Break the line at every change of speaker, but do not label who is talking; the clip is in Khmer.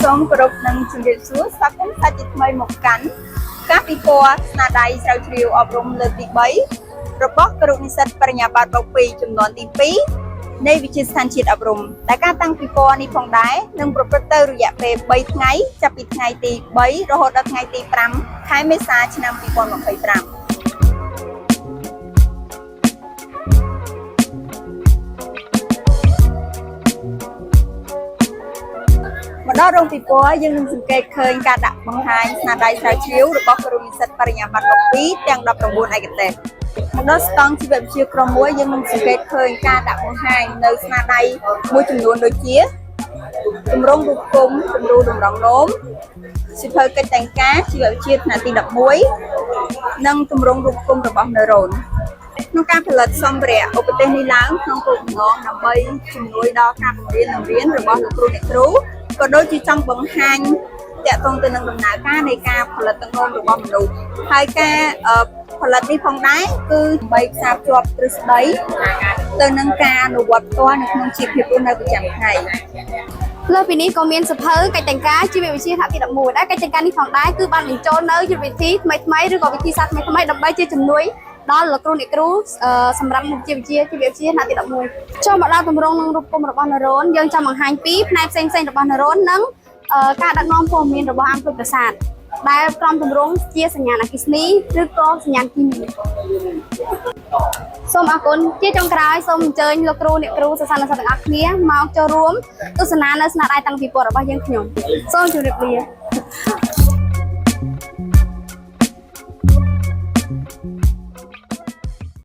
សូមគោរពនឹងជំរាបសួរស្វាគមន៍សាច់ថ្មីមកកាន់ការពិព័រណ៍ស្នាដៃស្រាវជ្រាវអប់រំលើកទី3របស់គ្រូនិស្សិតបរិញ្ញាបត្របក2ចំនួនទី2នៃវិទ្យាស្ថានជាតិអប់រំដែលការតាំងពិព័រណ៍នេះផងដែរនឹងប្រព្រឹត្តទៅរយៈពេល3ថ្ងៃចាប់ពីថ្ងៃទី3រហូតដល់ថ្ងៃទី5ខែមេសាឆ្នាំ2025មកដល់រោងពិព័រណ៍យើងនឹងសង្កេតឃើញការដាក់បង្ហាញស្នាដៃស្រាវជ្រាវរបស់គ្រូនិស្សិតបរិញ្ញាបត្រ12ទាំង19ឯកទេសមកដល់ស្តង់ជីវវិទ្យាក្រុម1យើងនឹងសង្កេតឃើញការដាក់បង្ហាញនៅស្នាដៃមួយចំនួនដូចជាទម្រង់រូបគុំគំរូតម្រង់នោមសិភៅកិច្ចតែងការជីវវិទ្យាថ្នាក់ទី11និងទម្រង់រូបគុំរបស់ណឺរ៉ូនក្នុងការផលិតសម្ភារៈឧបទេសនេះឡើងក្នុងគោលបំណងដើម្បីជំនួយដល់ការបង្រៀននិងរៀនរបស់លោកគ្រូអ្នកគ្រូក៏ដូចជាចង់បង្ហាញតាក់ទងទៅនឹងដំណើរការនៃការផលិតទងរបស់មនុស្សហើយការផលិតនេះផងដែរគឺដើម្បីផ្សារភ្ជាប់ទ្រឹស្ដីទៅនឹងការអនុវត្តផ្ទាល់នៅក្នុងជីវភាពរស់នៅប្រចាំថ្ងៃ
លើពីនេះក៏មានសភៅកិច្ចតែងការជីវវិទ្យាថ្នាក់ទី11ដែរកិច្ចតែងការនេះផងដែរគឺបានបញ្ចូលនៅយុទ្ធវិធីថ្មីៗឬក៏វិធីសាស្ត្រថ្មីៗដើម្បីជាជំនួយដល់លោកគ្រូអ្នកគ្រូសម្រាប់មុខជីវវិទ្យាថ្នាក់ទី11ចូលមកដល់ទម្រង់នឹងរូបគុំរបស់ណឺរ៉ូនយើងចង់បង្ហាញពីផ្នែកផ្សេងៗរបស់ណឺរ៉ូននិងការដឹកនាំព័ត៌មានរបស់អង្គប្រសាទដែលក្រុមទម្រង់ជាសញ្ញាអគ្គិសនីឬក៏សញ្ញាគីមីសូមអរគុណជាចុងក្រោយសូមអញ្ជើញលោកគ្រូអ្នកគ្រូសិស្សានុសិស្សទាំងអស់គ្នាមកចូលរួមទស្សនានៅស្នាដៃតាំងពិព័រណ៍របស់យើងខ្ញុំសូមជម្រាបលា